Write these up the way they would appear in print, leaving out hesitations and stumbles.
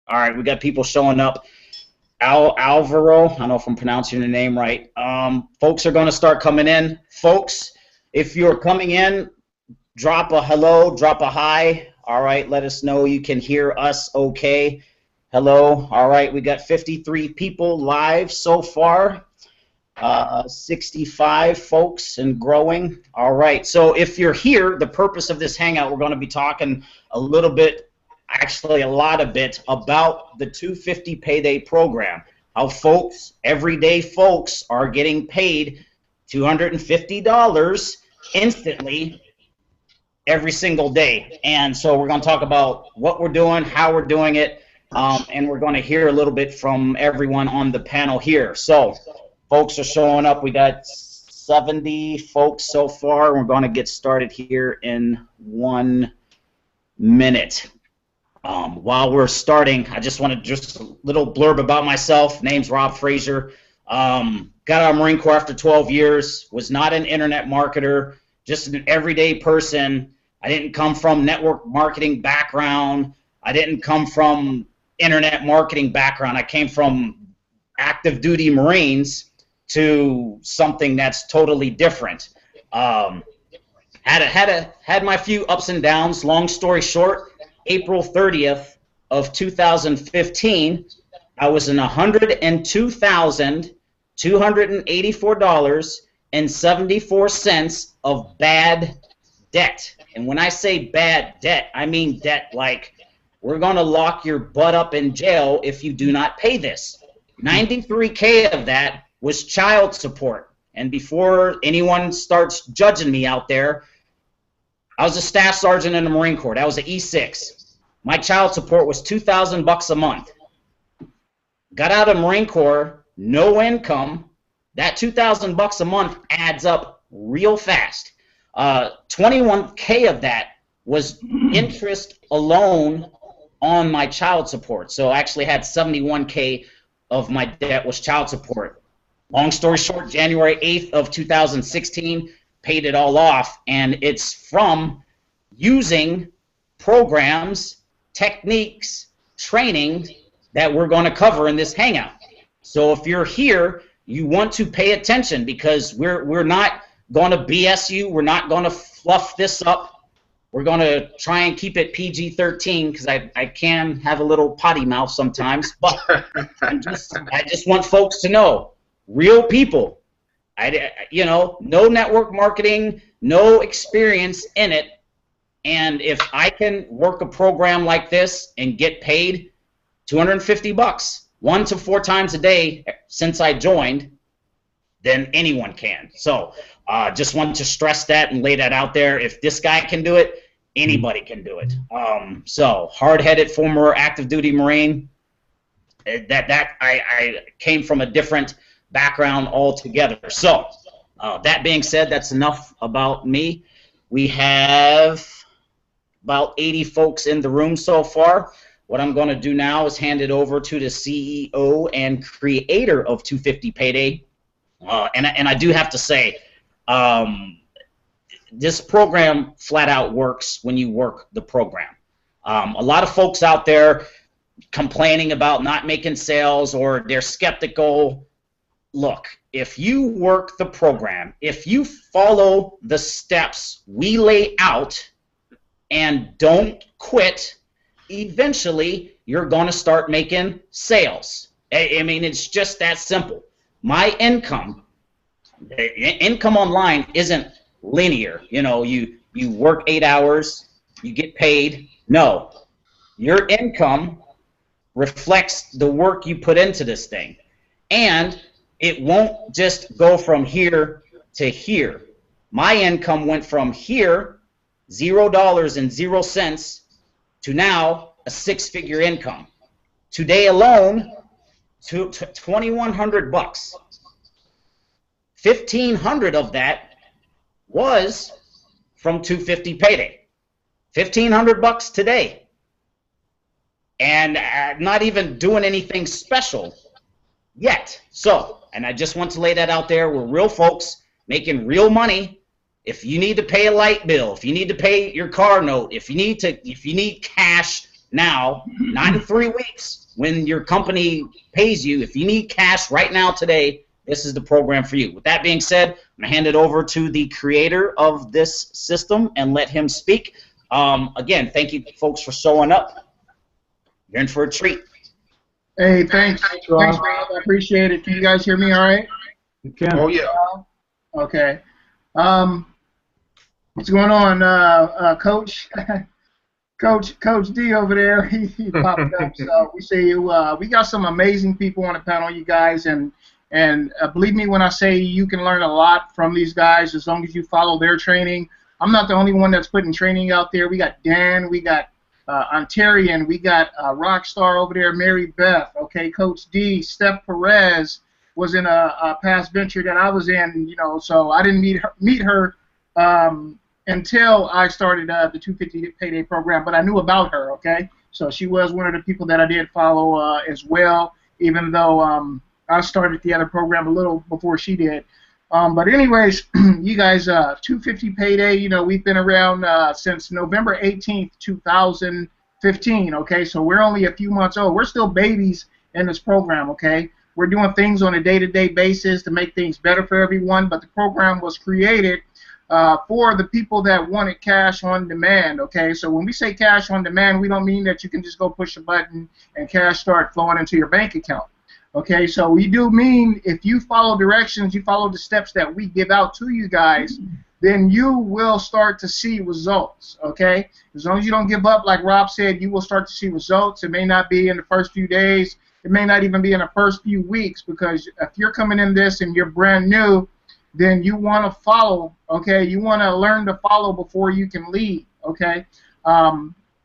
All right, we got people showing up. Alvaro, I don't know if I'm pronouncing your name right. Folks are going to start coming in. Folks, if you're coming in, drop a hello, drop a hi. All right, let us know you can hear us okay. Hello. All right, we got 53 people live so far. 65 folks and growing. All right, so if you're here, the purpose of this hangout, we're going to be talking a little bit, actually a lot of bit, about the 250 payday program. How folks, everyday folks, are getting paid $250 instantly every single day. And so we're going to talk about what we're doing, how we're doing it, and we're going to hear a little bit from everyone on the panel here. So folks are showing up. We got 70 folks so far. We're going to get started here in 1 minute. While we're starting, I just want to just a little blurb about myself. Name's Rob Frazier. Got out of Marine Corps after 12 years. Was not an internet marketer, just an everyday person. I didn't come from network marketing background. I didn't come from internet marketing background. I came from active duty Marines to something that's totally different. Had my few ups and downs. Long story short, April 30th of 2015, I was in $102,284.74 of bad debt. And when I say bad debt, I mean debt like we're going to lock your butt up in jail if you do not pay this. 93K of that was child support. And before anyone starts judging me out there, I was a staff sergeant in the Marine Corps. That was an E6. My child support was $2,000 a month. Got out of Marine Corps, no income. That $2,000 a month adds up real fast. 21K of that was interest alone on my child support. So I actually had 71K of my debt was child support. Long story short, January 8th of 2016, paid it all off, and it's from using programs, techniques, training that we're going to cover in this hangout. So if you're here, you want to pay attention because we're not going to BS you. We're not going to fluff this up. We're going to try and keep it PG-13 because I can have a little potty mouth sometimes. But I just want folks to know, real people, no network marketing, no experience in it. And if I can work a program like this and get paid $250 1 to 4 times a day since I joined, then anyone can. So just wanted to stress that and lay that out there. If this guy can do it, anybody can do it. So hard-headed former active duty Marine. I came from a different background altogether. So that being said, that's enough about me. We have about 80 folks in the room so far. What I'm going to do now is hand it over to the CEO and creator of 250 Payday. And I do have to say, this program flat out works when you work the program. A lot of folks out there complaining about not making sales or they're skeptical. Look, if you work the program, if you follow the steps we lay out and don't quit, eventually you're going to start making sales. I mean, it's just that simple. My income online isn't linear. You work 8 hours, you get paid. No, your income reflects the work you put into this thing. And it won't just go from here to here. My income went from here, $0.00, to now a 6-figure income. Today alone, to $2,100. $1,500 of that was from 250 Payday. $1,500 today, and not even doing anything special yet. So, and I just want to lay that out there. We're real folks making real money. If you need to pay a light bill, if you need to pay your car note, if you need cash now, not in 3 weeks when your company pays you. If you need cash right now today, this is the program for you. With that being said, I'm going to hand it over to the creator of this system and let him speak. Again, thank you folks for showing up. You're in for a treat. Hey, thanks. Thanks, Rob. I appreciate it. Can you guys hear me all right? You can. Oh, yeah. Okay. What's going on, Coach? Coach D over there, he popped up. So we see you. We got some amazing people on the panel, you guys, and believe me when I say you can learn a lot from these guys as long as you follow their training. I'm not the only one that's putting training out there. We got Dan, we got Ontarian, we got Rockstar over there, Mary Beth, okay, Coach D, Steph Perez was in a past venture that I was in, you know, so I didn't meet her until I started the 250 Payday program, but I knew about her, okay? So she was one of the people that I did follow as well, even though I started the other program a little before she did. But anyways, you guys, 250 Payday, you know, we've been around since November 18th, 2015, okay? So we're only a few months old. We're still babies in this program, okay? We're doing things on a day-to-day basis to make things better for everyone, but the program was created for the people that wanted cash on demand, okay? So when we say cash on demand, we don't mean that you can just go push a button and cash start flowing into your bank account, okay? So we do mean if you follow directions, you follow the steps that we give out to you guys, then you will start to see results, okay? As long as you don't give up, like Rob said, you will start to see results. It may not be in the first few days. It may not even be in the first few weeks, because if you're coming in this and you're brand new, then you want to follow, okay? You want to learn to follow before you can lead, okay?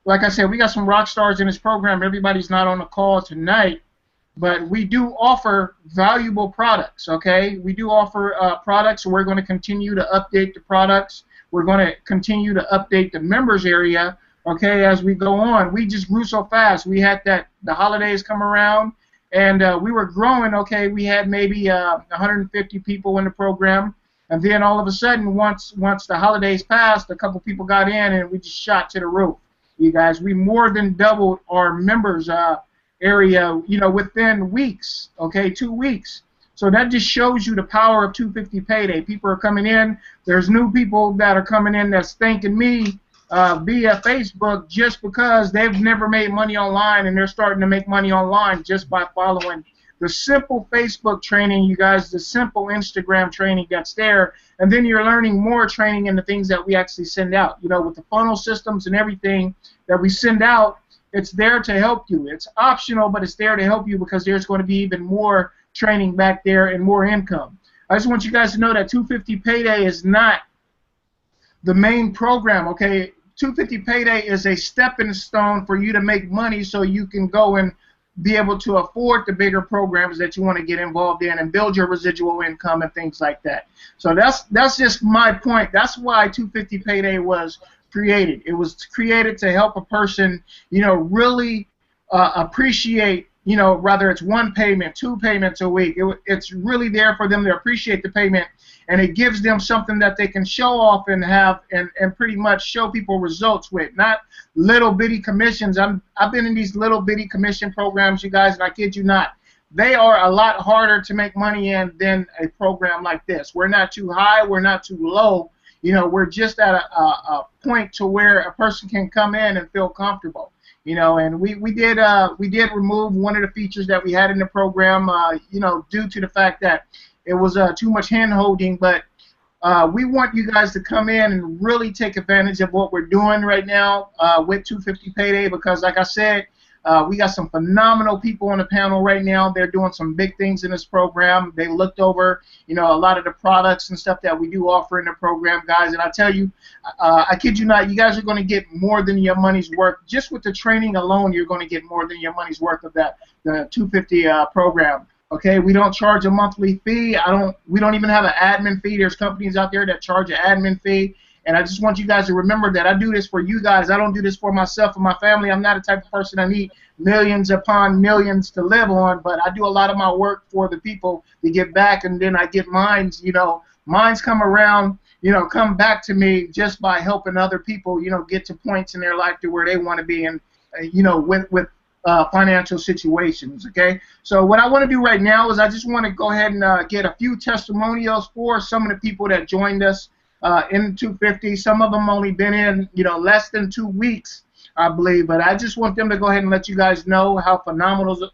Like I said, we got some rock stars in this program. Everybody's not on the call tonight, but we do offer valuable products, okay? We do offer products, and we're going to continue to update the products. We're going to continue to update the members area, okay, as we go on. We just grew so fast. We had the holidays come around, and we were growing, okay. We had maybe 150 people in the program, and then all of a sudden, once the holidays passed, a couple people got in, and we just shot to the roof. You guys, we more than doubled our members area, you know, within weeks, okay, 2 weeks. So that just shows you the power of 250 Payday. People are coming in. There's new people that are coming in that's thanking me via Facebook just because they've never made money online, and they're starting to make money online just by following the simple Facebook training, you guys, the simple Instagram training that's there, and then you're learning more training in the things that we actually send out. You know, with the funnel systems and everything that we send out, it's there to help you. It's optional, but it's there to help you because there's going to be even more training back there and more income. I just want you guys to know that 250 Payday is not the main program, okay? 250 Payday is a stepping stone for you to make money so you can go and be able to afford the bigger programs that you want to get involved in and build your residual income and things like that. So that's just my point. That's why 250 Payday was created. It was created to help a person, you know, really appreciate, you know, whether it's one payment, 2 payments a week. It's really there for them to appreciate the payment, and it gives them something that they can show off and have and pretty much show people results with, not little bitty commissions. I've been in these little bitty commission programs, you guys, and I kid you not. They are a lot harder to make money in than a program like this. We're not too high, we're not too low. You know, we're just at a point to where a person can come in and feel comfortable. You know, and we did remove one of the features that we had in the program, you know, due to the fact that it was too much hand-holding, but we want you guys to come in and really take advantage of what we're doing right now with 250 Payday, because like I said, we got some phenomenal people on the panel right now. They're doing some big things in this program. They looked over, you know, a lot of the products and stuff that we do offer in the program, guys. And I tell you, I kid you not, you guys are going to get more than your money's worth. Just with the training alone, you're going to get more than your money's worth of the 250 program. Okay, we don't charge a monthly fee. We don't even have an admin fee. There's companies out there that charge an admin fee. And I just want you guys to remember that I do this for you guys. I don't do this for myself or my family. I'm not a type of person that need millions upon millions to live on, but I do a lot of my work for the people to give back, and then I get mines, you know, mines come around, you know, come back to me just by helping other people, you know, get to points in their life to where they want to be. And with financial situations. Okay, so what I want to do right now is I just want to go ahead and get a few testimonials for some of the people that joined us in 250. Some of them only been in less than 2 weeks, I believe, but I just want them to go ahead and let you guys know how phenomenal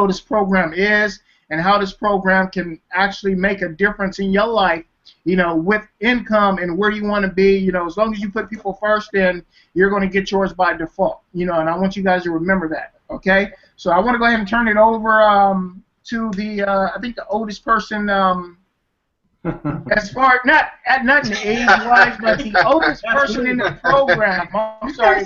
this program is, and how this program can actually make a difference in your life, with income and where you want to be. As long as you put people first, then you're going to get yours by default. And I want you guys to remember that. Okay? So I want to go ahead and turn it over to the, I think the oldest person, as far, not in age-wise, but the oldest person in the program. I'm sorry.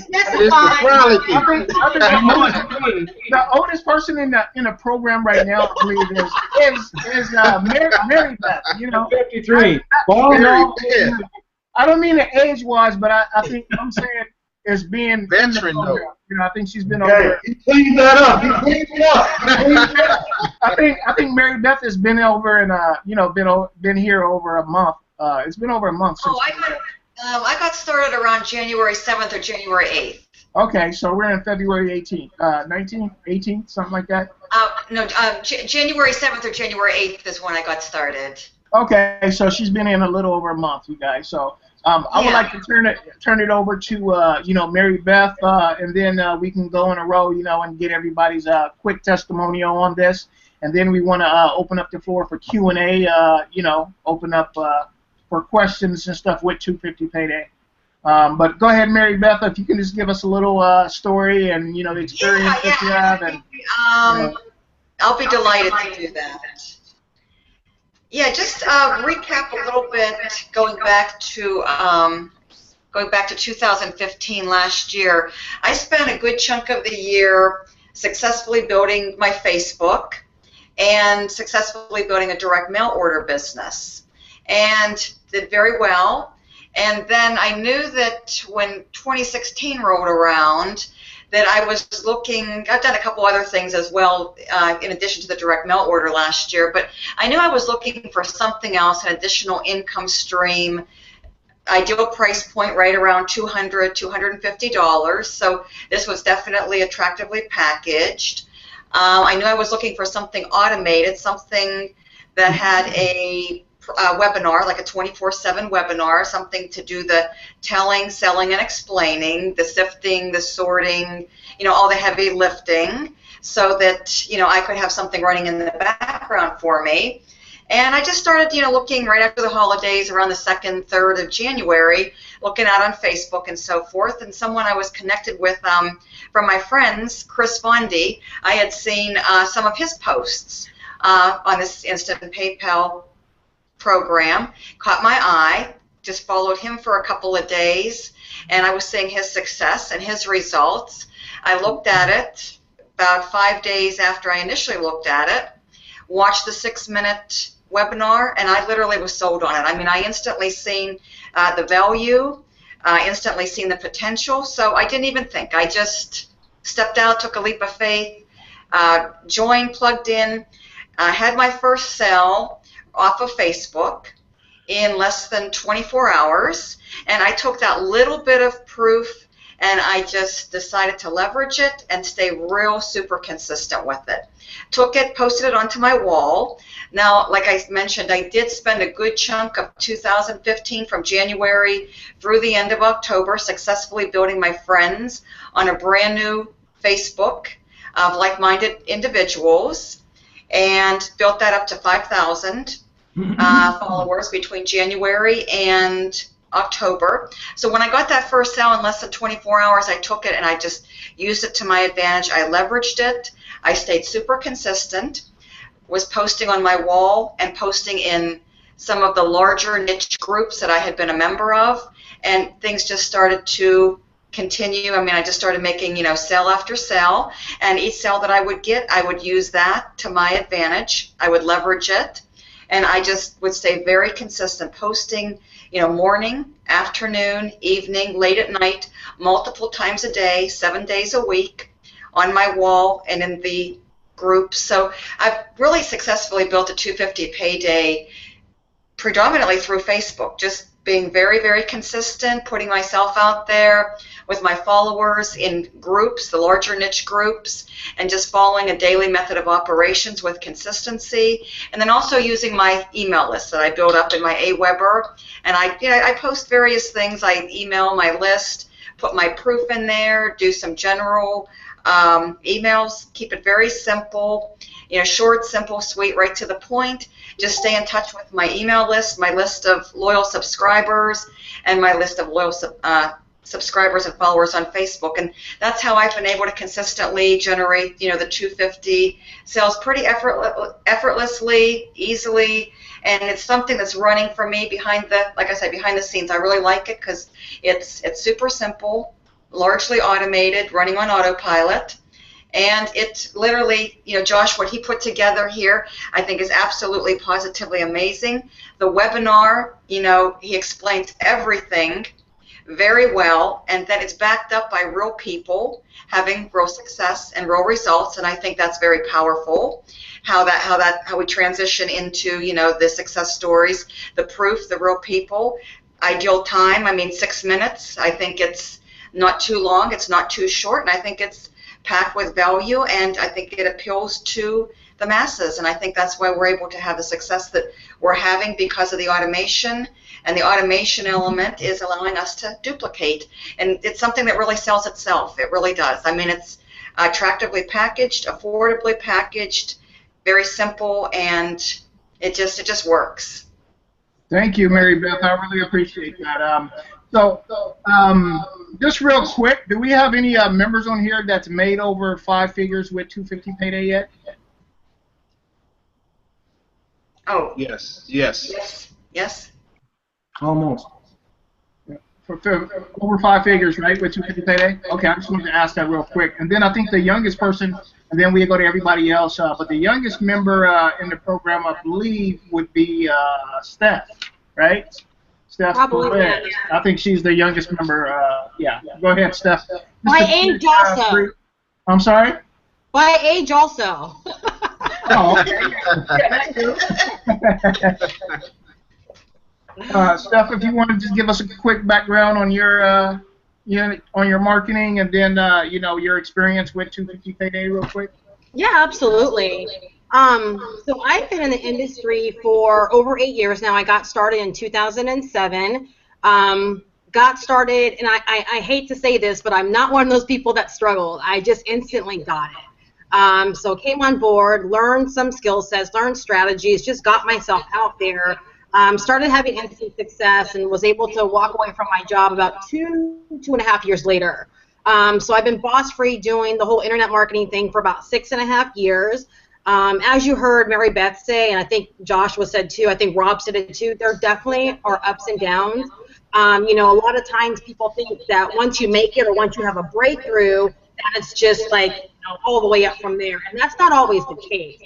The oldest person in the program right now, I believe, is Mary Beth. 53. I don't mean the age-wise, but I think I'm saying is being veteran though. I think she's been over. Clean that up. You clean it up. I think Mary Beth has been over and been here over a month. It's been over a month since. I got started around January 7th or January 8th. Okay, so we're in February 18th, 19th, 18th, something like that. No, January 7th or January 8th is when I got started. Okay, so she's been in a little over a month, you guys. So I would like to turn it over to Mary Beth, and then we can go in a row, and get everybody's quick testimonial on this, and then we want to open up the floor for Q&A. Open up for questions and stuff with 250 Payday. But go ahead, Mary Beth, if you can just give us a little story and the experience that you have. And I'll be delighted to do that. Yeah, just recap a little bit, going back to 2015, last year. I spent a good chunk of the year successfully building my Facebook and successfully building a direct mail order business, and did very well. And then I knew that when 2016 rolled around, that I was looking, I've done a couple other things as well in addition to the direct mail order last year, but I knew I was looking for something else, an additional income stream, ideal price point right around $200, $250, so this was definitely attractively packaged. I knew I was looking for something automated, something that had a webinar, like a 24/7 webinar, something to do the telling, selling, and explaining, the sifting, the sorting, all the heavy lifting, so that I could have something running in the background for me. And I just started looking right after the holidays, around the 2nd, 3rd of January, looking out on Facebook and so forth. And someone I was connected with from my friends, Chris Bundy, I had seen some of his posts on this Instant PayPal program, caught my eye, just followed him for a couple of days, and I was seeing his success and his results. I looked at it about 5 days after I initially looked at it, watched the 6-minute webinar, and I literally was sold on it. I mean, I instantly seen the value, instantly seen the potential, so I didn't even think. I just stepped out, took a leap of faith, joined, plugged in, had my first sale off of Facebook in less than 24 hours, and I took that little bit of proof and I just decided to leverage it and stay real super consistent with it. Took it, posted it onto my wall. Now, like I mentioned, I did spend a good chunk of 2015 from January through the end of October successfully building my friends on a brand new Facebook of like-minded individuals, and built that up to 5,000 followers between January and October. So when I got that first sale in less than 24 hours, I took it and I just used it to my advantage. I leveraged it. I stayed super consistent, was posting on my wall and posting in some of the larger niche groups that I had been a member of, and things just started to continue. I mean, I just started making, sale after sale, and each sale that I would get, I would use that to my advantage. I would leverage it, and I just would stay very consistent, posting, morning, afternoon, evening, late at night, multiple times a day, 7 days a week, on my wall and in the groups. So I've really successfully built a 250 Payday predominantly through Facebook, just being very, very consistent, putting myself out there with my followers in groups, the larger niche groups, and just following a daily method of operations with consistency. And then also using my email list that I build up in my Aweber. And I post various things. I email my list, put my proof in there, do some general emails, keep it very simple, short, simple, sweet, right to the point. Just stay in touch with my email list, my list of loyal subscribers, and my list of loyal subscribers and followers on Facebook. And that's how I've been able to consistently generate, the 250 sales pretty effortlessly, easily. And it's something that's running for me behind the scenes. I really like it because it's super simple, largely automated, running on autopilot. And it literally, Josh, what he put together here, I think is absolutely positively amazing. The webinar, he explains everything very well, and then it's backed up by real people having real success and real results, and I think that's very powerful. How we transition into, the success stories, the proof, the real people. Ideal time, 6 minutes. I think it's not too long, it's not too short, and I think it's packed with value, and I think it appeals to the masses, and I think that's why we're able to have the success that we're having because of the automation, and the automation element is allowing us to duplicate, and it's something that really sells itself. It really does. It's attractively packaged, affordably packaged, very simple, and it just works. Thank you, Mary Beth. I really appreciate that. Just real quick, do we have any members on here that's made over 5 figures with 250 payday yet? Oh. Yes. Almost. Yeah. For over 5 figures, right, with 250 payday? Okay, I just wanted to ask that real quick. And then I think the youngest person, and then we go to everybody else, but the youngest member in the program, I believe, would be Steph, right? Steph, I think she's the youngest member. Yeah, go ahead, Steph. My age also. I'm sorry? My age also. Oh, okay. Steph, if you want to just give us a quick background on your marketing, and then your experience with 250 payday, real quick. Yeah, absolutely. So I've been in the industry for over 8 years now. I got started in 2007. Got started, and I hate to say this, but I'm not one of those people that struggled. I just instantly got it. So came on board, learned some skill sets, learned strategies, just got myself out there. Started having instant success, and was able to walk away from my job about 2.5 years later. So I've been boss-free doing the whole internet marketing thing for about 6.5 years. As you heard Mary Beth say, and I think Josh was said too, I think Rob said it too, there definitely are ups and downs. A lot of times people think that once you make it or once you have a breakthrough, that it's just like all the way up from there, and that's not always the case.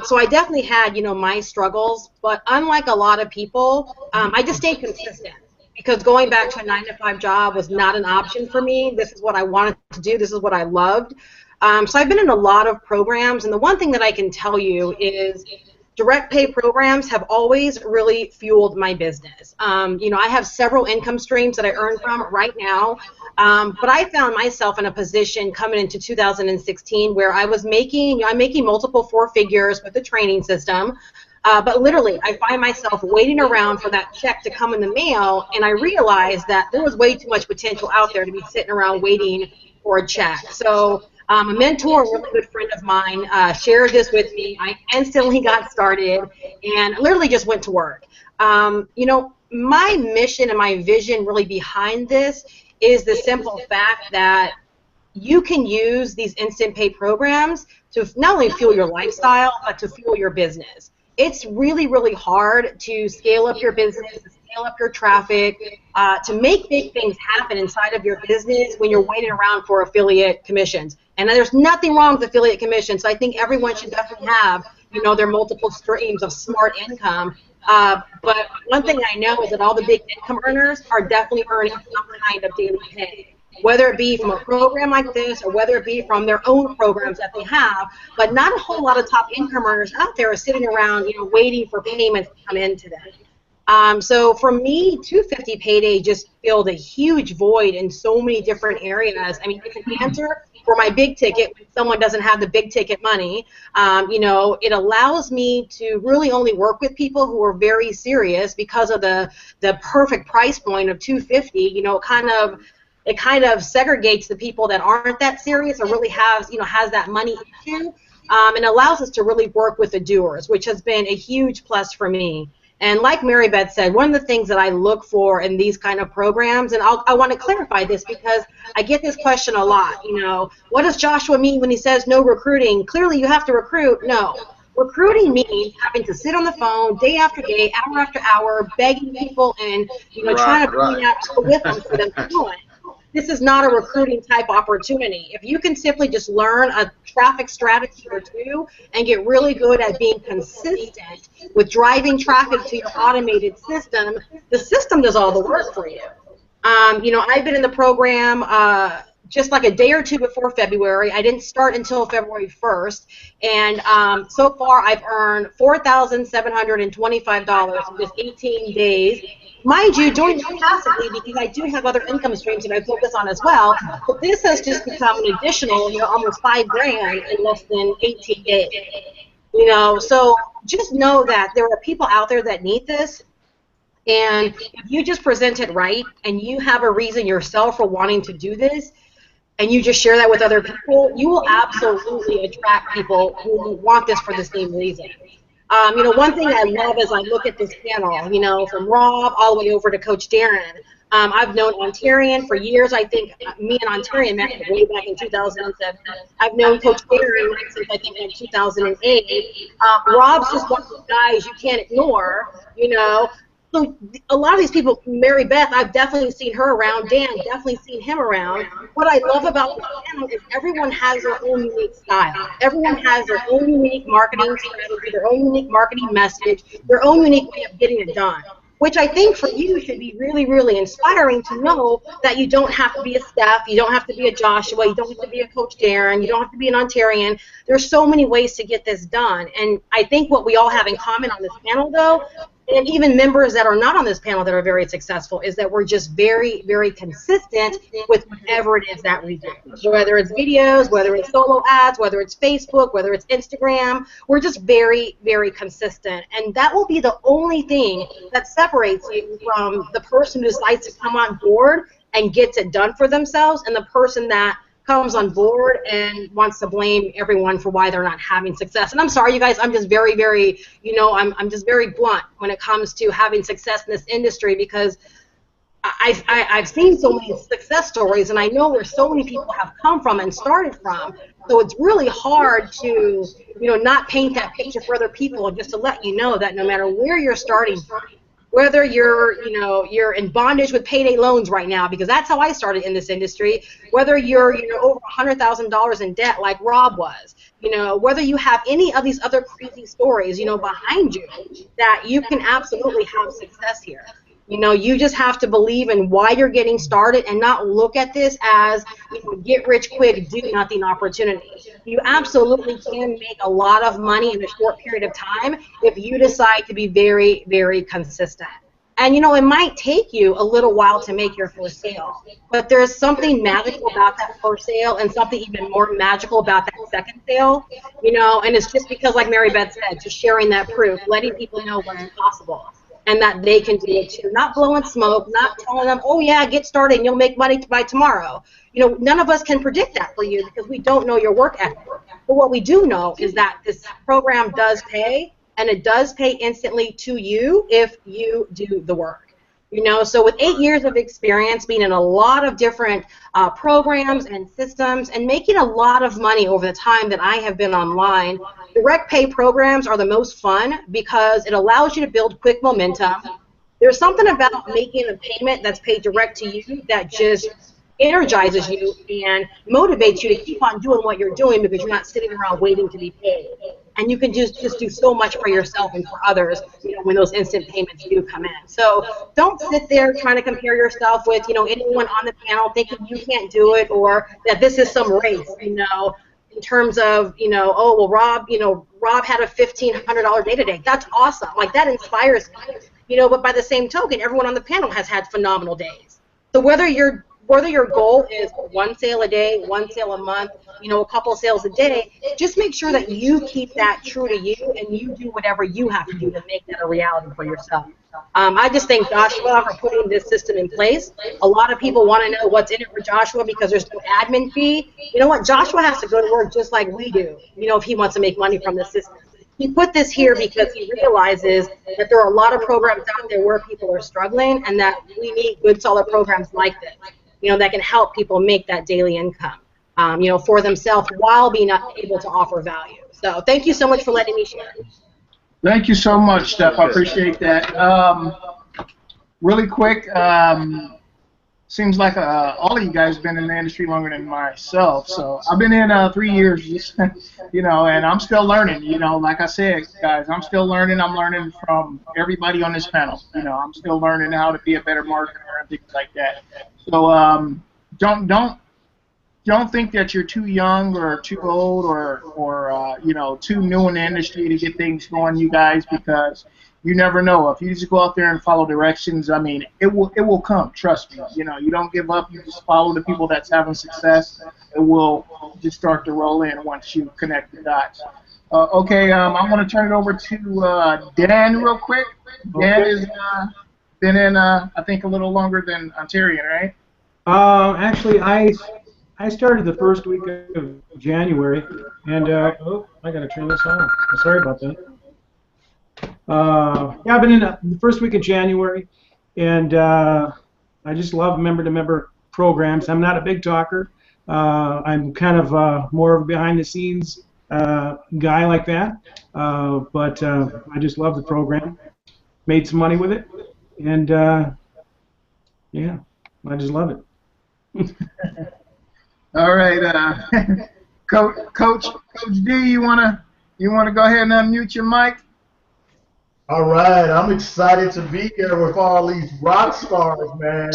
So I definitely had, my struggles, but unlike a lot of people, I just stayed consistent, because going back to a 9-to-5 job was not an option for me. This is what I wanted to do. This is what I loved. So I've been in a lot of programs, and the one thing that I can tell you is direct pay programs have always really fueled my business. I have several income streams that I earn from right now, but I found myself in a position coming into 2016 where I'm making multiple 4 figures with the training system, but literally I find myself waiting around for that check to come in the mail, and I realized that there was way too much potential out there to be sitting around waiting for a check. So a mentor, a really good friend of mine, shared this with me. I instantly got started and literally just went to work. My mission and my vision really behind this is the simple fact that you can use these instant pay programs to not only fuel your lifestyle, but to fuel your business. It's really, really hard to scale up your business, to scale up your traffic, to make big things happen inside of your business when you're waiting around for affiliate commissions. And there's nothing wrong with affiliate commissions. So I think everyone should definitely have, their multiple streams of smart income. But one thing I know is that all the big income earners are definitely earning some kind of daily pay, whether it be from a program like this or whether it be from their own programs that they have. But not a whole lot of top income earners out there are sitting around, waiting for payments to come into them. So for me, 250 payday just filled a huge void in so many different areas. I mean, it's an answer for my big ticket when someone doesn't have the big ticket money. You know, it allows me to really only work with people who are very serious because of the perfect price point of 250. You know, it kind of segregates the people that aren't that serious or really has that money issue, and allows us to really work with the doers, which has been a huge plus for me. And like Mary Beth said, one of the things that I look for in these kind of programs, and I want to clarify this because I get this question a lot, you know, what does Joshua mean when he says no recruiting? Clearly you have to recruit. No. Recruiting means having to sit on the phone day after day, hour after hour, begging people and, you know, trying to bring out with them for them to do it. This is not a recruiting type opportunity. If you can simply just learn a traffic strategy or two and get really good at being consistent with driving traffic to your automated system, the system does all the work for you. You know, I've been in the program just like a day or two before February. I didn't start until February 1st, and so far I've earned $4,725 in just 18 days. Mind you, doing this passively because I do have other income streams that I focus on as well, but this has just become an additional, you know, almost $5,000 in less than 18 days. You know, so just know that there are people out there that need this, and if you just present it right and you have a reason yourself for wanting to do this, and you just share that with other people, you will absolutely attract people who want this for the same reason. You know, one thing I love is I look at this panel, you know, from Rob all the way over to Coach Darren. I've known Ontarian for years. I think me and Ontarian met way back in 2007. I've known Coach Darren since I think in 2008. Rob's just one of those guys you can't ignore, you know. So a lot of these people, Mary Beth, I've definitely seen her around. Dan, definitely seen him around. What I love about this panel is everyone has their own unique style. Everyone has their own unique marketing strategy, their own unique marketing message, their own unique way of getting it done, which I think for you should be really, really inspiring to know that you don't have to be a Steph, you don't have to be a Joshua, you don't have to be a Coach Darren, you don't have to be an Ontarian. There's so many ways to get this done. And I think what we all have in common on this panel, though, and even members that are not on this panel that are very successful, is that we're just very, very consistent with whatever it is that we do. Whether it's videos, whether it's solo ads, whether it's Facebook, whether it's Instagram, we're just very, very consistent. And that will be the only thing that separates you from the person who decides to come on board and gets it done for themselves and the person that comes on board and wants to blame everyone for why they're not having success. And I'm sorry, you guys, I'm just very, very, you know, I'm just very blunt when it comes to having success in this industry because I've seen so many success stories and I know where so many people have come from and started from. So it's really hard to, you know, not paint that picture for other people and just to let you know that no matter where you're starting from, whether you're, you know, you're in bondage with payday loans right now, because that's how I started in this industry, whether you're, you know, over $100,000 in debt like Rob was, you know, whether you have any of these other crazy stories, you know, behind you, that you can absolutely have success here. You know, you just have to believe in why you're getting started and not look at this as, you know, get rich quick, do nothing opportunity. You absolutely can make a lot of money in a short period of time if you decide to be very, very consistent. And, you know, it might take you a little while to make your first sale, but there's something magical about that first sale and something even more magical about that second sale, you know, and it's just because, like Mary Beth said, just sharing that proof, letting people know what's possible. And that they can do it too. Not blowing smoke, not telling them, oh yeah, get started and you'll make money by tomorrow. You know, none of us can predict that for you because we don't know your work ethic. But what we do know is that this program does pay, and it does pay instantly to you if you do the work. You know, so with 8 years of experience being in a lot of different programs and systems and making a lot of money over the time that I have been online, direct pay programs are the most fun because it allows you to build quick momentum. There's something about making a payment that's paid direct to you that just energizes you and motivates you to keep on doing what you're doing because you're not sitting around waiting to be paid. And you can just do so much for yourself and for others, you know, when those instant payments do come in. So don't sit there trying to compare yourself with, you know, anyone on the panel thinking you can't do it or that this is some race, you know, in terms of, you know, oh, well, Rob, you know, Rob had a $1,500 day today. That's awesome. Like, that inspires me. But by the same token, everyone on the panel has had phenomenal days. So whether your goal is one sale a day, one sale a month, a couple sales a day, just make sure that you keep that true to you and you do whatever you have to do to make that a reality for yourself. I just thank Joshua for putting this system in place. A lot of people want to know what's in it for Joshua because there's no admin fee. You know what? Joshua has to go to work just like we do, if he wants to make money from the system. He put this here because he realizes that there are a lot of programs out there where people are struggling and that we need good, solid programs like this, that can help people make that daily income, for themselves while being able to offer value. So thank you so much for letting me share. Thank you so much, Steph. I appreciate that. Really quick, seems like all of you guys have been in the industry longer than myself. So I've been in 3 years, and I'm still learning. Like I said, guys, I'm still learning. I'm learning from everybody on this panel. I'm still learning how to be a better marketer and things like that. So don't think that you're too young or too old or too new in the industry to get things going, you guys, because you never know. If you just go out there and follow directions, it will come. Trust me. You don't give up. You just follow the people that's having success. It will just start to roll in once you connect the dots. Okay, I want to turn it over to Dan real quick. Dan has been in, I think, a little longer than Ontarian, right? Actually, I started the first week of January, and I gotta turn this on. Sorry about that. Yeah, I've been in the first week of January, and I just love member-to-member programs. I'm not a big talker. I'm kind of more of a behind-the-scenes guy like that, but I just love the program. Made some money with it, and yeah, I just love it. All right, Coach D, you wanna go ahead and unmute your mic? All right, I'm excited to be here with all these rock stars, man.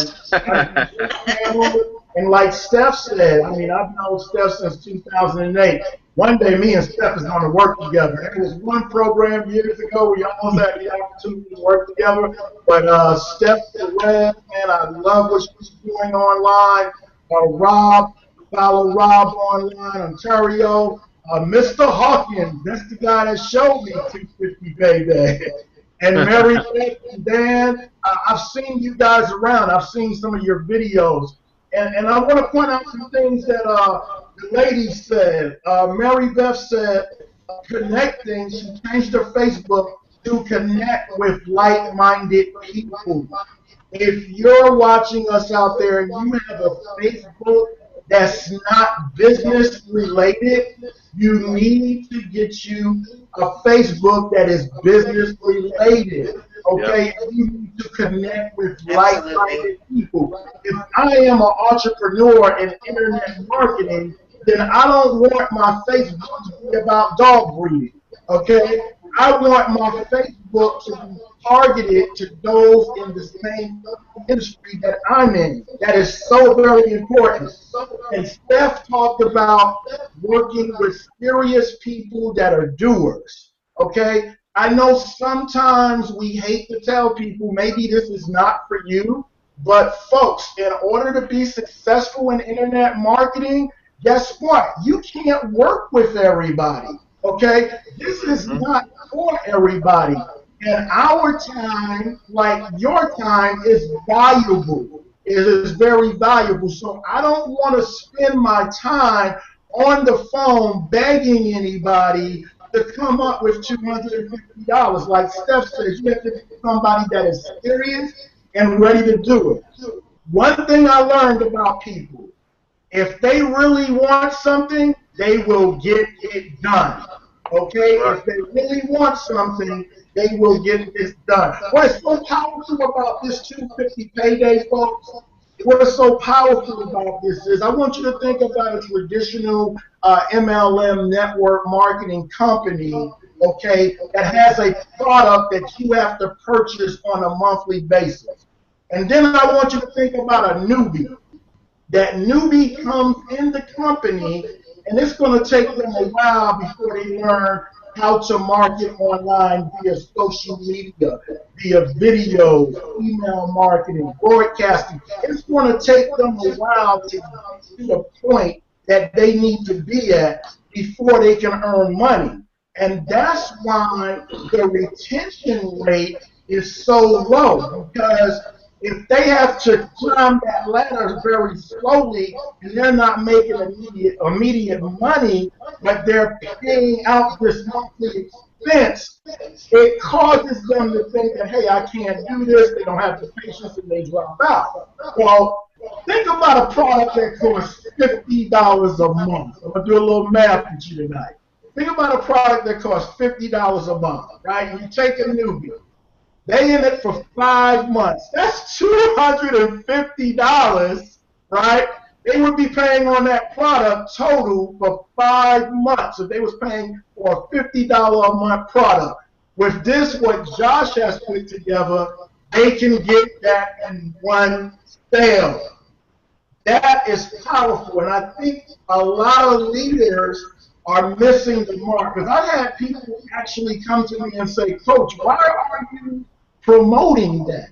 And like Steph said, I've known Steph since 2008. One day, me and Steph is going to work together. There was one program years ago we almost had the opportunity to work together. But Steph Perez, man, I love what she's doing online. Rob, follow Rob online, Ontario. Mr. Hawkins, that's the guy that showed me 250 payday. And Mary Beth and Dan, I've seen you guys around. I've seen some of your videos. And I want to point out some things that the lady said. Mary Beth said connecting, she changed her Facebook to connect with like-minded people. If you're watching us out there and you have a Facebook that's not business related, you need to get you a Facebook that is business related. Okay, yep. You need to connect with like-minded people. If I am an entrepreneur in internet marketing, then I don't want my Facebook to be about dog breeding. Okay, I want my Facebook to be targeted to those in the same industry that I'm in. That is so very important. And Steph talked about working with serious people that are doers. Okay? I know sometimes we hate to tell people maybe this is not for you, but folks, in order to be successful in internet marketing, guess what? You can't work with everybody. Okay? This is not for everybody. And our time, like your time, is valuable. It is very valuable. So I don't want to spend my time on the phone begging anybody to come up with $250. Like Steph says, you have to be somebody that is serious and ready to do it. One thing I learned about people, if they really want something, they will get it done. Okay? If they really want something, they will get this done. What's so powerful about this 250 payday, folks? What's so powerful about this is I want you to think about a traditional MLM network marketing company, okay, that has a product that you have to purchase on a monthly basis. And then I want you to think about a newbie. That newbie comes in the company, and it's going to take them a while before they learn how to market online via social media, via videos, email marketing, broadcasting. It's going to take them a while to get to the point that they need to be at before they can earn money. And that's why the retention rate is so low, because if they have to climb that ladder very slowly and they're not making immediate money, but they're paying out this monthly expense, it causes them to think that, hey, I can't do this, they don't have the patience, and they drop out. Well, think about a product that costs $50 a month. I'm going to do a little math with you tonight. Think about a product that costs $50 a month, right? And you take a newbie. They in it for 5 months. That's $250, right? They would be paying on that product total for 5 months if they was paying for a $50 a month product. With this, what Josh has put together, they can get that in one sale. That is powerful, and I think a lot of leaders are missing the mark. Because I've had people actually come to me and say, Coach, why are you promoting that?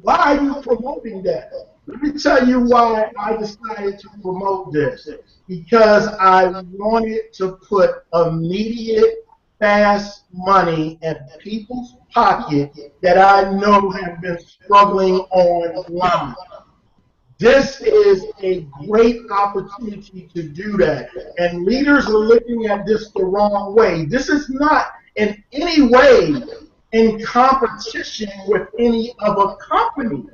Why are you promoting that? Let me tell you why I decided to promote this. Because I wanted to put immediate, fast money in people's pocket that I know have been struggling online. This is a great opportunity to do that. And leaders are looking at this the wrong way. This is not in any way in competition with any other company.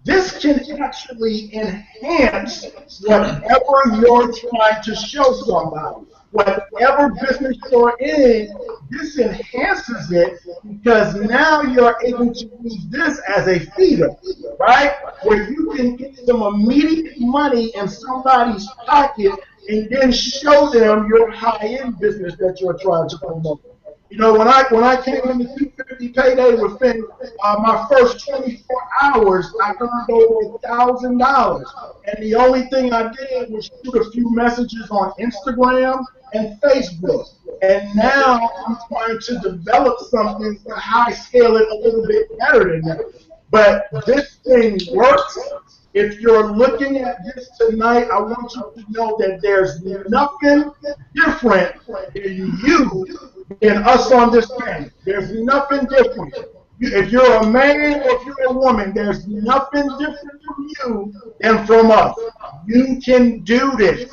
This can actually enhance whatever you're trying to show somebody. Whatever business you're in, this enhances it, because now you're able to use this as a feeder, right? Where you can get some immediate money in somebody's pocket and then show them your high-end business that you're trying to promote. You know, when I came into 250 payday, within my first 24 hours, I earned over $1,000. And the only thing I did was shoot a few messages on Instagram and Facebook. And now I'm trying to develop something to high scale it a little bit better than that. But this thing works. If you're looking at this tonight, I want you to know that there's nothing different in you than us on this panel. There's nothing different. If you're a man or if you're a woman, there's nothing different from you than from us. You can do this.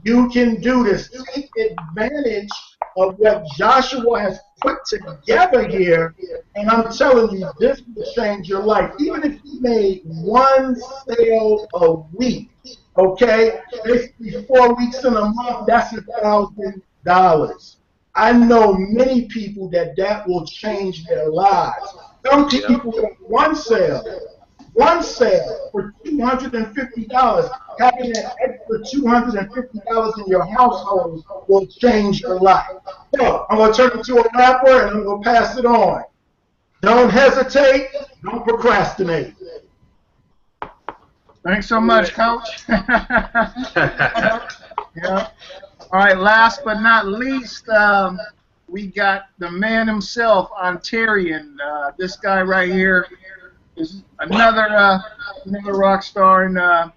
You can do this. Take advantage of what Joshua has put together here, and I'm telling you, this will change your life. Even if you made one sale a week, okay? Basically 4 weeks in a month, that's $1,000. I know many people that will change their lives. Some people get one sale for $250. Having that extra $250 in your household will change your life. So I'm going to turn it to a rapper and I'm going to pass it on. Don't hesitate. Don't procrastinate. Thanks so much, Coach. Yeah. All right, last but not least, we got the man himself, Ontarian. This guy right here is another rock star in the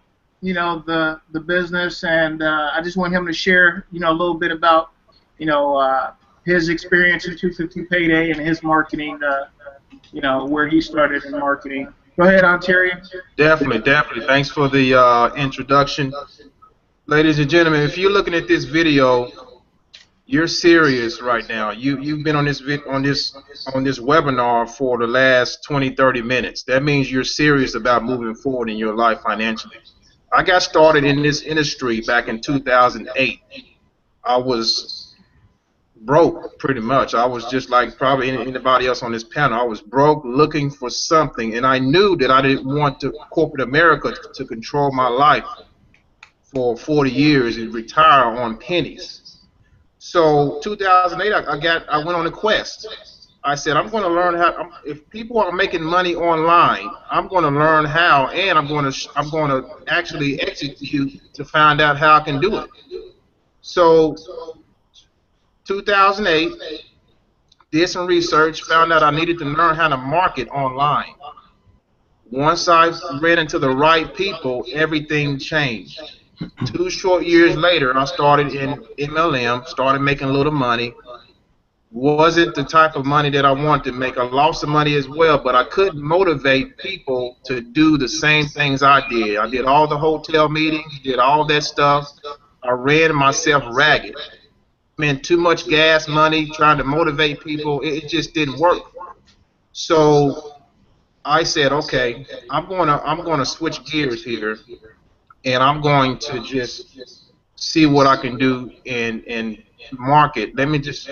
business, and I just want him to share a little bit about his experience in 250 Payday and his marketing, where he started in marketing. Go ahead, Ontarian. Definitely. Thanks for the introduction. Ladies and gentlemen, if you're looking at this video, you're serious right now. You've been on this webinar for the last 20-30 minutes. That means you're serious about moving forward in your life financially. I got started in this industry back in 2008. I was broke, pretty much. I was just like probably anybody else on this panel. I was broke, looking for something, and I knew that I didn't want corporate America to control my life for 40 years and retire on pennies. So 2008, I went on a quest. I said, I'm going to learn how. If people are making money online, I'm going to learn how, and I'm going to actually execute to find out how I can do it. So 2008, did some research, found out I needed to learn how to market online. Once I ran into the right people, everything changed. 2 short years later, I started in MLM, started making a little money. Wasn't the type of money that I wanted to make. I lost some money as well, but I couldn't motivate people to do the same things I did. I did all the hotel meetings, did all that stuff. I ran myself ragged. Spent too much gas money trying to motivate people. It just didn't work. So I said, okay, I'm gonna switch gears here, and I'm going to just see what I can do and market. Let me just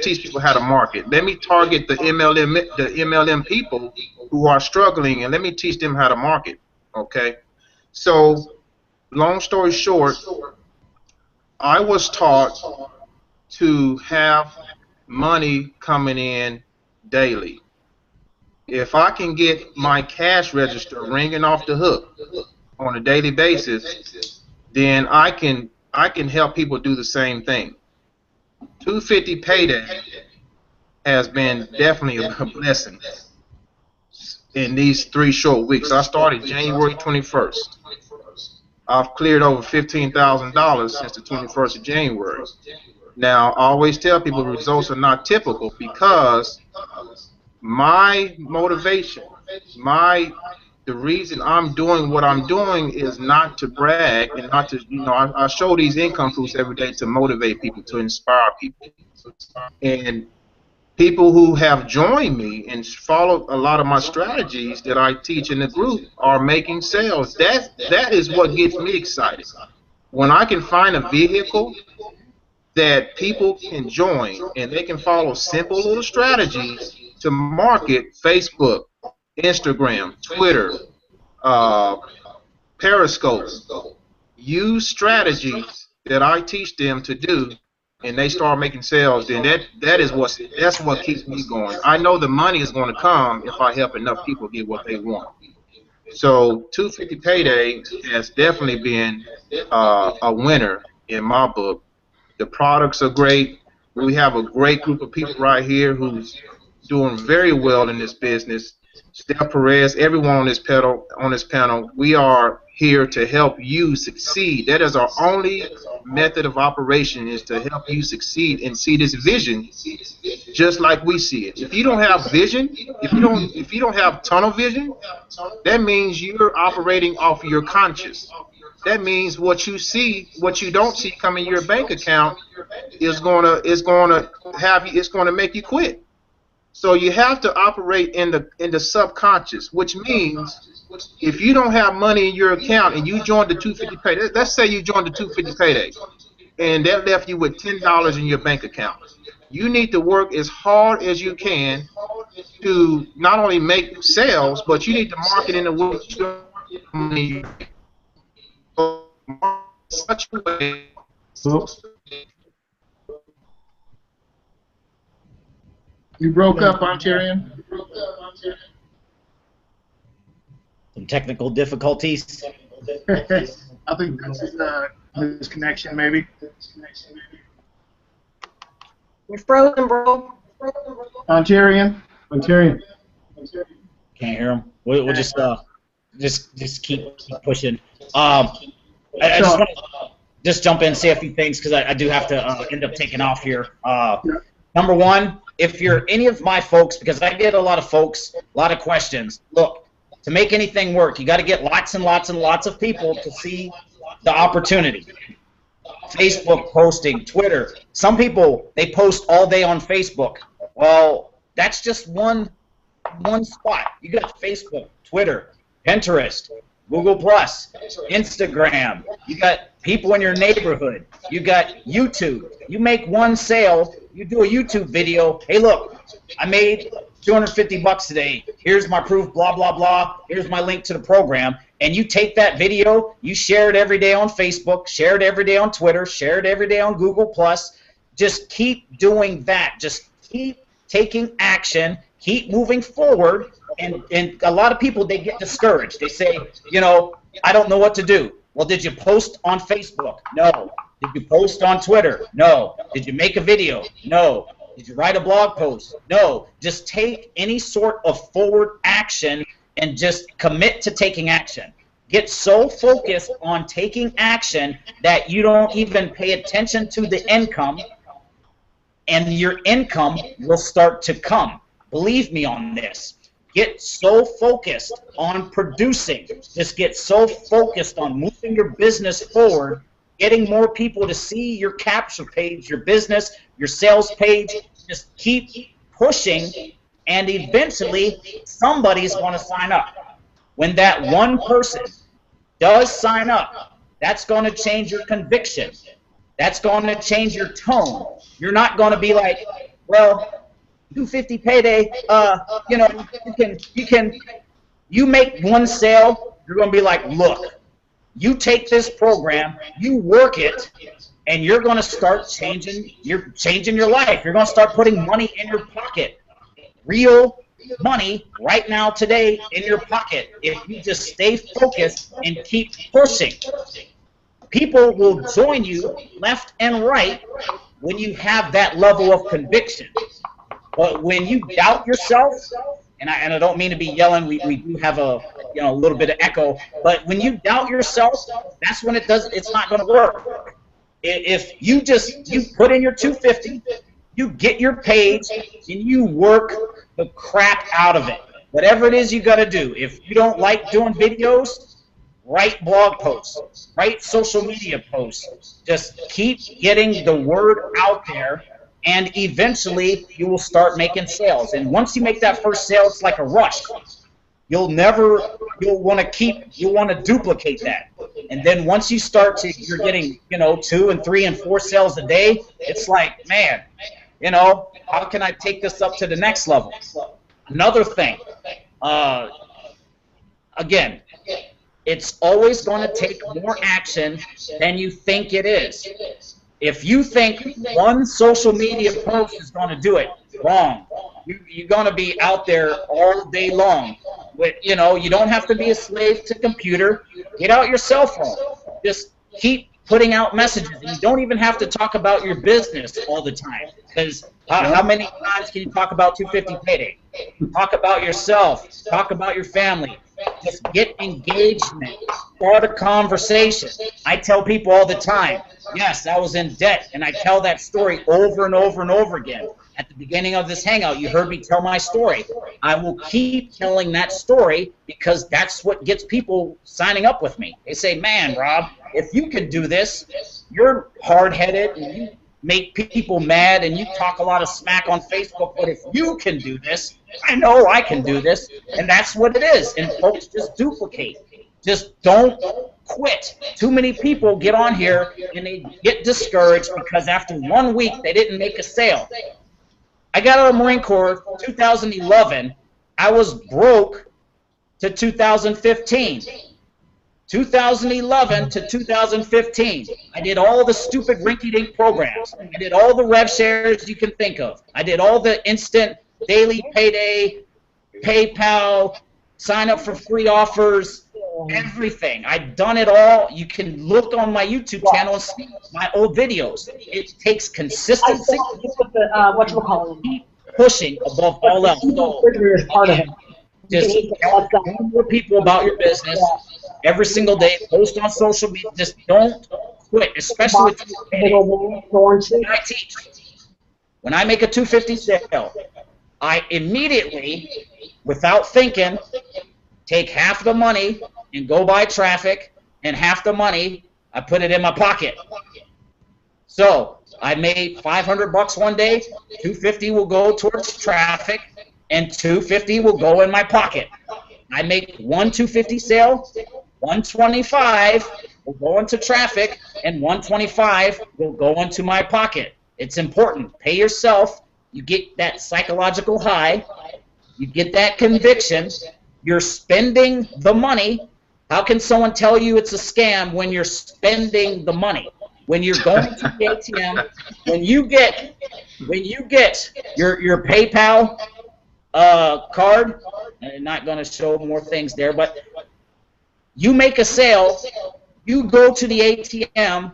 teach people how to market. Let me target the MLM people who are struggling, and let me teach them how to market. Okay. So long story short, I was taught to have money coming in daily. If I can get my cash register ringing off the hook on a daily basis, then I can help people do the same thing. 250 payday has been definitely a blessing in these 3 short weeks. I started January 21st. I've cleared over $15,000 since the 21st of January. Now, I always tell people the results are not typical because my motivation, the reason I'm doing what I'm doing is not to brag and not to, I show these income proofs every day to motivate people, to inspire people. And people who have joined me and followed a lot of my strategies that I teach in the group are making sales. That is what gets me excited. When I can find a vehicle that people can join and they can follow simple little strategies to market Facebook, Instagram, Twitter, uh, Periscope, use strategies that I teach them to do, and they start making sales, then that's what keeps me going. I know the money is going to come if I help enough people get what they want. So 250 payday has definitely been a winner in my book. The products are great. We have a great group of people right here who's doing very well in this business. Steph Perez, everyone on this panel, we are here to help you succeed. That is our only method of operation, is to help you succeed and see this vision just like we see it. If you don't have vision, if you don't have tunnel vision, that means you're operating off of your conscious. That means what you see, what you don't see come in your bank account is gonna make you quit. So you have to operate in the subconscious, which means if you don't have money in your account and you joined the 250 payday, let's say you joined the 250 payday, and that left you with $10 in your bank account. You need to work as hard as you can to not only make sales, but you need to market in a way that you don't have money in your bank. Such a way. Oh, You broke up, Ontarian. Some technical difficulties. I think that's his connection, maybe. You're frozen, bro. Ontarian. Ontarian. Can't hear him. We'll just keep pushing. I just want to just jump in and say a few things because I do have to end up taking off here. Number one, if you're any of my folks, because I get a lot of folks, a lot of questions. Look, to make anything work, you got to get lots and lots and lots of people to see the opportunity. Facebook posting, Twitter. Some people, they post all day on Facebook. Well, that's just one spot. You got Facebook, Twitter, Pinterest, Google Plus, Instagram. You got people in your neighborhood. You got YouTube. You make one sale. You do a YouTube video. Hey, look, I made $250 today. Here's my proof. Blah blah blah. Here's my link to the program. And you take that video. You share it every day on Facebook. Share it every day on Twitter. Share it every day on Google Plus. Just keep doing that. Just keep taking action. Keep moving forward. And a lot of people, they get discouraged. They say, I don't know what to do. Well, did you post on Facebook? No. Did you post on Twitter? No. Did you make a video? No. Did you write a blog post? No. Just take any sort of forward action and just commit to taking action. Get so focused on taking action that you don't even pay attention to the income, and your income will start to come. Believe me on this. Get so focused on producing. Just get so focused on moving your business forward, getting more people to see your capture page, your business, your sales page. Just keep pushing, and eventually somebody's going to sign up. When that one person does sign up, that's going to change your conviction. That's going to change your tone. You're not going to be like, well, 250 payday, you know, you make one sale, you're going to be like, look, you take this program, you work it, and you're going to start changing your life. You're going to start putting money in your pocket. Real money right now today in your pocket if you just stay focused and keep pushing. People will join you left and right when you have that level of conviction. But when you doubt yourself, and I don't mean to be yelling, we do have a little bit of echo, but when you doubt yourself, that's when it's not going to work. If you put in your 250, you get your page, and you work the crap out of it. Whatever it is you got to do. If you don't like doing videos, write blog posts, write social media posts. Just keep getting the word out there, and eventually you will start making sales. And once you make that first sale, it's like a rush. You'll want to duplicate that. And then once you you're getting, 2 and 3 and 4 sales a day, it's like, man, how can I take this up to the next level? Another thing, again, it's always going to take more action than you think it is. If you think one social media post is going to do it, wrong. You're going to be out there all day long. You don't have to be a slave to computer. Get out your cell phone. Just keep putting out messages. And you don't even have to talk about your business all the time. Because how many times can you talk about 250 payday? Talk about yourself. Talk about your family. Just get engagement. Start a conversation. I tell people all the time, yes, I was in debt, and I tell that story over and over and over again. At the beginning of this hangout, you heard me tell my story. I will keep telling that story because that's what gets people signing up with me. They say, man, Rob, if you can do this, you're hard-headed, and you make people mad, and you talk a lot of smack on Facebook, but if you can do this, I know I can do this, and that's what it is. And folks, just duplicate. Just don't quit. Too many people get on here, and they get discouraged because after 1 week, they didn't make a sale. I got out of the Marine Corps 2011. I was broke to 2015. 2011 to 2015. I did all the stupid rinky-dink programs. I did all the rev shares you can think of. I did all the instant daily payday, PayPal, sign up for free offers, everything. I've done it all. You can look on my YouTube channel and see my old videos. It takes consistency. Keep pushing above all else. So, just tell more people about your business every single day. Post on social media. Just don't quit, especially with when I teach. When I make a 250 sale, I immediately, without thinking, take half the money and go buy traffic, and half the money I put it in my pocket. So I made $500 one day. 250 will go towards traffic, and 250 will go in my pocket. I make one 250 sale, 125 will go into traffic, and 125 will go into my pocket. It's important. Pay yourself. You get that psychological high. You get that conviction. You're spending the money. How can someone tell you it's a scam when you're spending the money? When you're going to the ATM, when you get your PayPal card, I'm not going to show more things there, but you make a sale, you go to the ATM,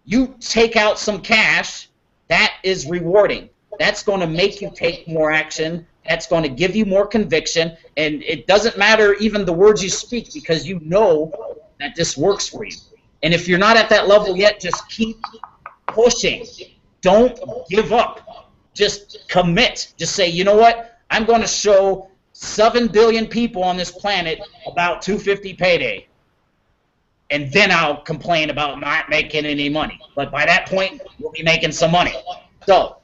You take out some cash, that is rewarding. That's going to make you take more action. That's going to give you more conviction. And it doesn't matter even the words you speak, because you know that this works for you. And if you're not at that level yet, just keep pushing. Don't give up. Just commit. Just say, you know what? I'm going to show 7 billion people on this planet about 250 payday. And then I'll complain about not making any money. But by that point, we'll be making some money. So,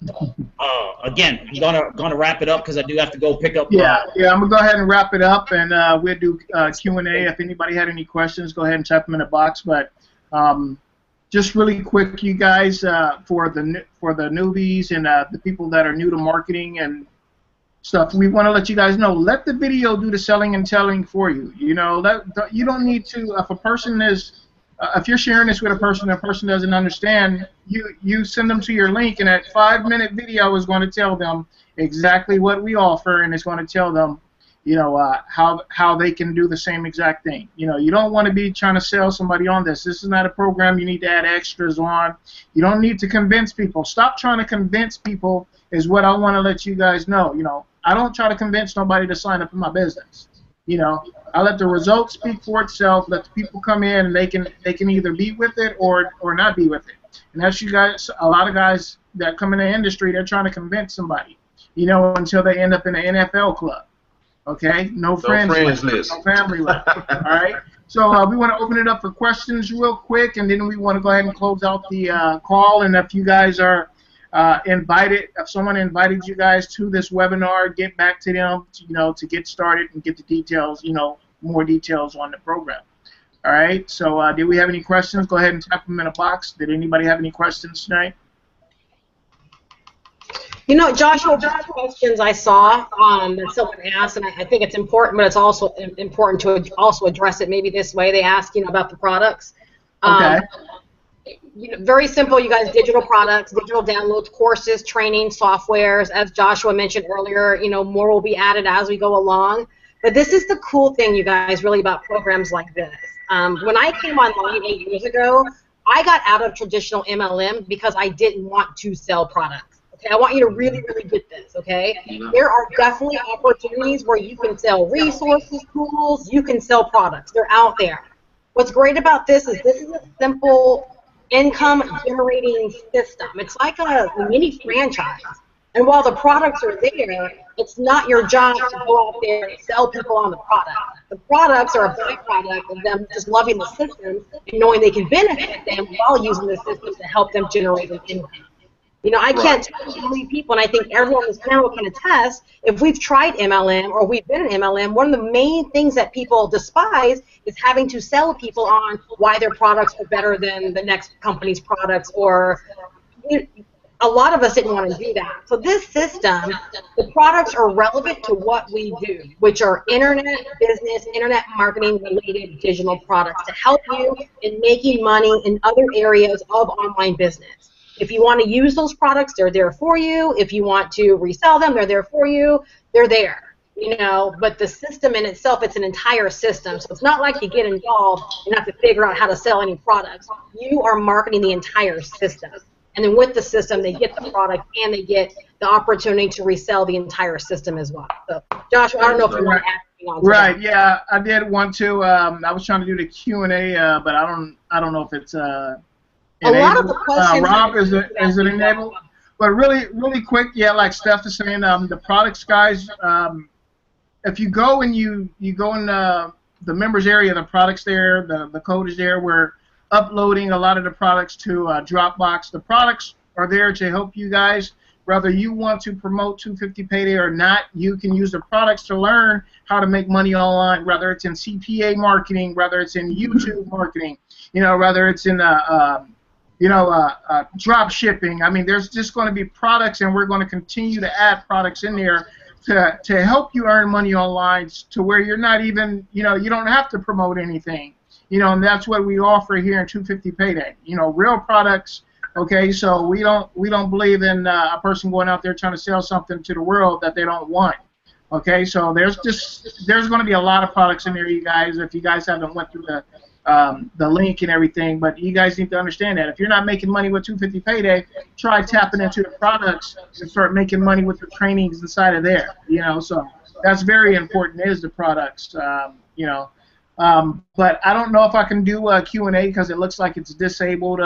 again, I'm gonna wrap it up because I do have to go pick up. Yeah, I'm gonna go ahead and wrap it up, and we'll do Q&A. If anybody had any questions, go ahead and type them in the box. But just really quick, you guys, for the newbies and the people that are new to marketing and stuff, we want to let you guys know, let the video do the selling and telling for you. You know, you don't need to, if a person is, if you're sharing this with a person and a person doesn't understand, you send them to your link, and that 5-minute video is going to tell them exactly what we offer, and it's going to tell them, you know, how they can do the same exact thing. You know, you don't want to be trying to sell somebody on this. This is not a program you need to add extras on. You don't need to convince people. Stop trying to convince people is what I want to let you guys know. You know, I don't try to convince nobody to sign up in my business. You know, I let the results speak for itself. Let the people come in, and they can either be with it or not be with it. And that's you guys. A lot of guys that come in the industry, they're trying to convince somebody. You know, until they end up in an NFL club. Okay, no friends list, no family list. All right. So we want to open it up for questions real quick, and then we want to go ahead and close out the call. And if you guys are invited, if someone invited you guys to this webinar, get back to them, you know, to get started and get the details, you know, more details on the program. All right. So did we have any questions? Go ahead and type them in a box. Did anybody have any questions tonight? You know, Joshua, one of the questions I saw that someone asked, and I think it's important, but it's also important to also address it maybe this way. They ask, you know, about the products. Okay. You know, very simple, you guys, digital products, digital downloads, courses, training, softwares. As Joshua mentioned earlier, you know, more will be added as we go along. But this is the cool thing, you guys, really about programs like this. When I came online 8 years ago, I got out of traditional MLM because I didn't want to sell products. Okay, I want you to really, really get this, okay? There are definitely opportunities where you can sell resources, tools, you can sell products. They're out there. What's great about this is a simple income-generating system. It's like a mini franchise. And while the products are there, it's not your job to go out there and sell people on the product. The products are a byproduct of them just loving the system and knowing they can benefit them while using the system to help them generate an income. You know, I can't tell you how many people, and I think everyone on this panel can attest, if we've tried MLM or we've been in MLM, one of the main things that people despise is having to sell people on why their products are better than the next company's products, or a lot of us didn't want to do that. So this system, the products are relevant to what we do, which are internet business, internet marketing related digital products to help you in making money in other areas of online business. If you want to use those products, they're there for you. If you want to resell them, they're there for you. They're there, you know. But the system in itself, it's an entire system. So it's not like you get involved and have to figure out how to sell any products. You are marketing the entire system. And then with the system, they get the product and they get the opportunity to resell the entire system as well. So, Joshua, I don't know if you want to add anything on to that. Right. Yeah, I did want to. I was trying to do the Q&A, but I don't know if it's. A lot of the questions. Rob, is it enabled? But really quick, yeah, like Steph is saying, the products, guys. If you go and you go in the members area, the products there, the code is there. We're uploading a lot of the products to Dropbox. The products are there to help you guys. Whether you want to promote 250 Payday or not, you can use the products to learn how to make money online. Whether it's in CPA marketing, whether it's in YouTube marketing, you know, whether it's in drop shipping. I mean, there's just going to be products, and we're going to continue to add products in there to help you earn money online to where you're not even, you know, you don't have to promote anything. You know, and that's what we offer here in 250 Payday. You know, real products. Okay, so we don't believe in a person going out there trying to sell something to the world that they don't want. Okay, so there's going to be a lot of products in there, you guys. If you guys haven't went through the the link and everything. But you guys need to understand that if you're not making money with 250 Payday, try tapping into the products and start making money with the trainings inside of there. You know, so that's very important. Is the products. You know, but I don't know if I can do a Q&A because it looks like it's disabled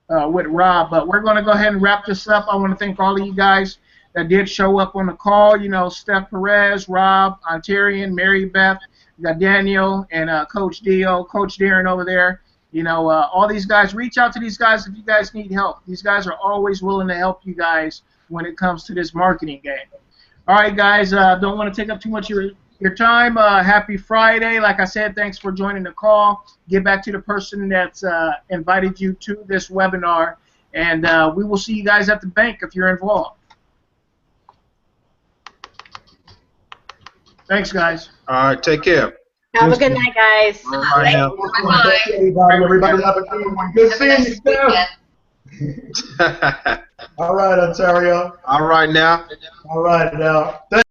with Rob. But we're going to go ahead and wrap this up. I want to thank all of you guys that did show up on the call. You know, Steph Perez, Rob, Ontarian, Mary Beth, you got Daniel, and Coach Dio, Coach Darren over there. You know, all these guys, reach out to these guys if you guys need help. These guys are always willing to help you guys when it comes to this marketing game. All right, guys, don't want to take up too much of your time. Happy Friday. Like I said, thanks for joining the call. Get back to the person that's invited you to this webinar, and we will see you guys at the bank if you're involved. Thanks, guys. All right, take care. Have a good night, guys. All right now. Bye-bye. Everybody have a good one. Good Have a seeing nice you, weekend. Steph. All right, Ontario. All right now. All right, now.